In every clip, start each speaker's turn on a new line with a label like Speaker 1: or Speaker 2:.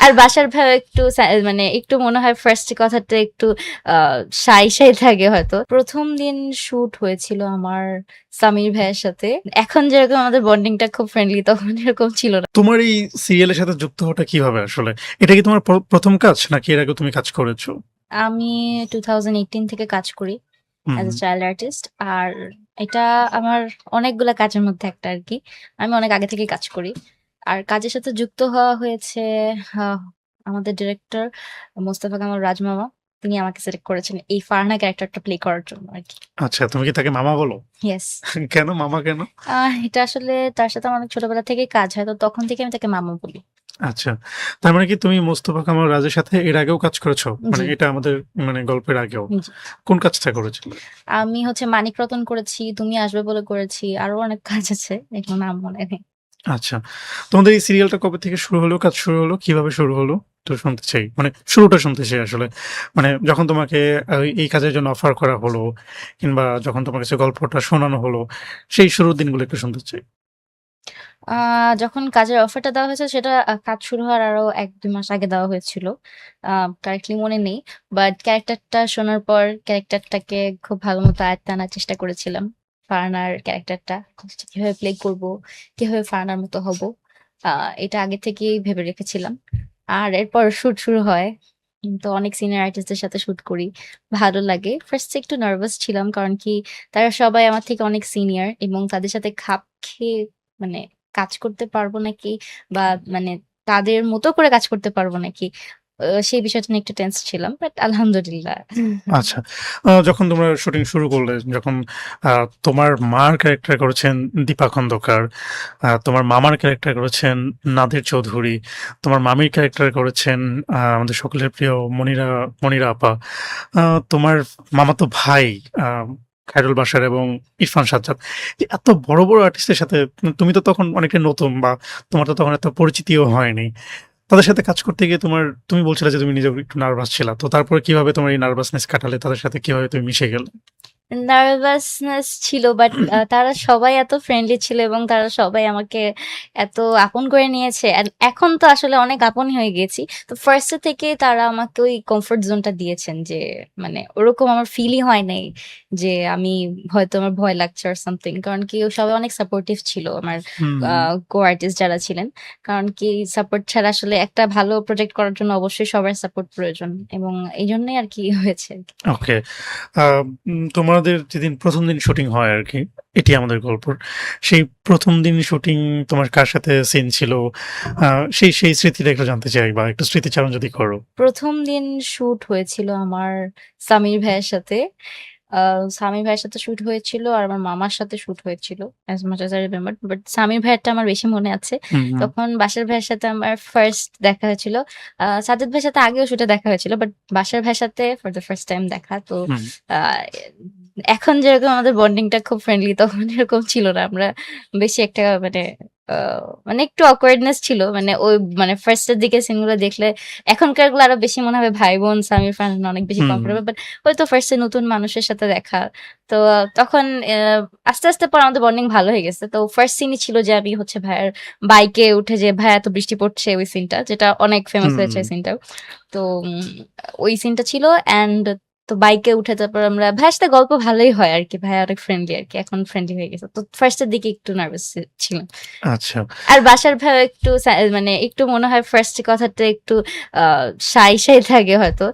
Speaker 1: আর বাসার ভাইও একটু মানে একটু মনে হয় ফার্স্ট কথাটা একটু সাই সাই থাকে হয়তো। প্রথম দিন শুট হয়েছিল আমার সামির ভাইয়ের সাথে। এখন যেরকম আমাদের বন্ডিংটা খুব ফ্রেন্ডলি, তখন এরকম ছিল না।
Speaker 2: তোমার এই সিরিয়ালের সাথে যুক্ত হওয়াটা কিভাবে আসলে? এটা কি তোমার প্রথম কাজ নাকি এর আগে তুমি কাজ করেছো?
Speaker 1: আমি 2018 থেকে কাজ করি
Speaker 2: hmm.
Speaker 1: As a child artist. আর এটা আমার অনেকগুলা কাজের মধ্যে একটা আরকি। আমি অনেক আগে থেকেই কাজ করি। আর কাজের সাথে যুক্ত হওয়া হয়েছে আহ আমাদের ডিরেক্টর মোস্তফা কামাল রাজ মামা। তিনি আমাকে সিলেক্ট করেছেন এই ফারহানা ক্যারেক্টারটা প্লে করার জন্য আরকি।
Speaker 2: আচ্ছা, তুমি কি তাকে মামা বলো?
Speaker 1: ইয়েস।
Speaker 2: কেন মামা কেন?
Speaker 1: এটা আসলে তার সাথে আমার অনেক ছোটবেলা থেকেই কাজ হয়। তো তখন থেকে আমি তাকে মামা বলি।
Speaker 2: আচ্ছা। তার মানে কি তুমি মোস্তফা কামাল রাজের সাথে এর আগেও কাজ করেছো? মানে
Speaker 1: জি,
Speaker 2: এটা আমাদের গল্পের আগেও।
Speaker 1: জি।
Speaker 2: কোন কাজটা করেছিলে?
Speaker 1: আমি হচ্ছে মানিক রতন করেছি, তুমি আসবে বলে করেছি। আরো অনেক কাজ আছে। এগুলো নাম মনে নেই।
Speaker 2: আচ্ছা। তোমাদের এই সিরিয়ালটা কবে থেকে শুরু হলো? কাজ শুরু হলো? কিভাবে শুরু হলো? একটু শুনতে চাই। মানে শুরুটা শুনতে চাই আসলে। মানে যখন তোমাকে এই কাজের জন্য অফার করা হলো কিংবা যখন তোমার কাছে গল্পটা শোনানো হলো, সেই শুরুর দিনগুলো একটু শুনতে চাই।
Speaker 1: আ যখন কাজের অফারটা দেওয়া হয়েছে সেটা কাজ শুরু হওয়ার আরো ১-২ মাস আগে দেওয়া হয়েছিল। আ কারেক্টলি মনে নেই। বাট ক্যারেক্টারটা শোনার পর ক্যারেক্টারটাকে খুব ভালোমতো আয়ত্তে আনার চেষ্টা করেছিলাম। ফারহানার ক্যারেক্টারটা কিভাবে প্লে করব, কিভাবে ফারহানার মতো হব। আ এটা আগে থেকেই ভেবে রেখেছিলাম। আর এরপর শুট শুরু হয়। তো অনেক সিনিয়র আর্টিস্টদের সাথে শুট করি। ভালো লাগে। ফার্স্ট এ একটু নার্ভাস ছিলাম। কারণ কি তারা সবাই আমার থেকে অনেক সিনিয়র এবং তাদের সাথে খাপ খেয়ে মানে কাজ করতে পারবো নাকি বা মানে তাদের মতো করে কাজ করতে পারবো নাকি? সেই বিষয়টা নিয়ে একটু টেন্স ছিলাম। বাট আলহামদুলিল্লাহ।
Speaker 2: আচ্ছা। যখন তোমরা শুটিং শুরু করলে, যখন তোমার মার ক্যারেক্টার করেছেন দীপা খন্দকার, তোমার মামার ক্যারেক্টার করেছেন নাদের চৌধুরী, তোমার মামির ক্যারেক্টার করেছেন আমাদের সকলের প্রিয় মনিরা আপা। তোমার মামাতো ভাই আ খায়রুল বাশার এবং ইরফান সাজ্জাদ। এত বড়, বড় আর্টিস্টের সাথে তুমি তো তখন অনেকটা নতুন বা তোমার তো তখন এত পরিচিতিও হয়নি। তাদের সাথে কাজ করতে গিয়ে তুমি বলছিলে যে তুমি নিজেও একটু নার্ভাস ছিলা। তো তারপরে কিভাবে তোমার এই নার্ভাসনেস কাটালে? তাদের সাথে কিভাবে তুমি মিশে গেলে?
Speaker 1: নার্ভাসনেস ছিল বাট তারা সবাই এত ফ্রেন্ডলি ছিল এবং তারা সবাই আমাকে এত আপন করে নিয়েছে। অ্যান্ড এখন তো আসলে অনেক আপনই হয়ে গেছি। তো ফার্স্ট এ থেকেই তারা আমাকে ওই কমফোর্ট জোনটা দিয়েছেন যে মানে ওরকম আমার ফিলই হয় নাই যে আমি হয়তো আমার ভয় লাগছে অর সামথিং। কারণ কি সবাই অনেক সাপোর্টিভ ছিল আমার আ
Speaker 2: হুম,
Speaker 1: কো আর্টিস্ট যারা ছিলেন। কারণ কি সাপোর্ট ছাড়া আসলে একটা ভালো প্রজেক্ট করার জন্য অবশ্যই সবার সাপোর্ট প্রয়োজন এবং এইজন্যই আরকি হয়েছে আরকি।
Speaker 2: ওকে। আ তোমাদের যেদিন ১ম দিন শুটিং হয় আরকি, এটি আমাদের গল্পর। সেই ১ম দিন শুটিং তোমার কার সাথে সিন ছিল? আ সেই স্মৃতিটা একটু জানতে চাই বা একটু স্মৃতিচারণ যদি করো।
Speaker 1: ১ম দিন শুট হয়েছিল আমার সামির ভাইয়ের সাথে। আ সামির ভাইয়ের সাথে শুট হয়েছিল আর আমার মামার সাথে শুট হয়েছিল। as much as I remember but Samir ভাইয়েরটা আমার বেশি মনে আছে।
Speaker 2: হুম, হুম,
Speaker 1: তখন বাসার ভাইয়ের সাথে আমার ফার্স্ট দেখা হয়েছিল। সাজ্জাদ ভাইয়ের সাথে আগেও শুটে দেখা হয়েছিল। বাট বাসার ভাইয়ের সাথে ফর দ্যা ফার্স্ট টাইম দেখা। তো
Speaker 2: হুম।
Speaker 1: আ এখন যেরকম আমাদের বন্ডিংটা খুব ফ্রেন্ডলি, তখন এরকম ছিল না। আমরা বেশি একটা আ মানে একটু awkwardness ছিল। মানে ওই মানে ফার্স্ট এর দিকে সিনগুলো দেখলে এখনকার গুলো আরো বেশি মনে হবে ভাই-বোন, সামির ফারহান অনেক বেশি
Speaker 2: হুম,
Speaker 1: কমফোর্টেবল। বাট ওই তো ফার্স্ট এ নতুন মানুষের সাথে দেখা। তো তখন আস্তে, আস্তে পরে আমাদের বন্ডিং ভালো হয়ে গেছে। তো ফার্স্ট সিনই ছিল যে আমি হচ্ছে ভাইয়ার বাইকে উঠে যে ভাইয়া এত বৃষ্টি পড়ছে ওই সিনটা, যেটা অনেক ফেমাস হয়েছে
Speaker 2: হুম।
Speaker 1: এই সিনটাও। তো ওই সিনটা ছিল অ্যান্ড তো বাইকে উঠে তারপর আমরা ভাইয়ার সাথে গল্প ভালোই হয় আরকি। ভাইয়া অনেক ফ্রেন্ডলি আরকি। এখন ফ্রেন্ডলি হয়ে গেছে। তো ফার্স্ট এর দিকে একটু নার্ভাস ছিলাম।
Speaker 2: আচ্ছা।
Speaker 1: আর বাসার ভাইও একটু মানে একটু মনে হয় ফার্স্ট কথাটা একটু আ সাই সাই থাকে হয়তো।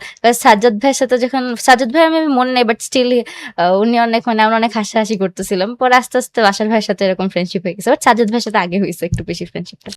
Speaker 1: সাজ্জাদ ভাইয়ের সাথে যখন সাজ্জাদ ভাইয়ের আমি মনে নেই বাট স্টিল উনি অনেক মানে আমরা অনেক হাসাহাসি করতেছিলাম। পরে আস্তে, আস্তে বাসার ভাইয়ের সাথে এরকম ফ্রেন্ডশিপ হয়ে গেছে। বাট সাজ্জাদ ভাইয়ের সাথে আগে হইছে একটু বেশি ফ্রেন্ডশিপটা।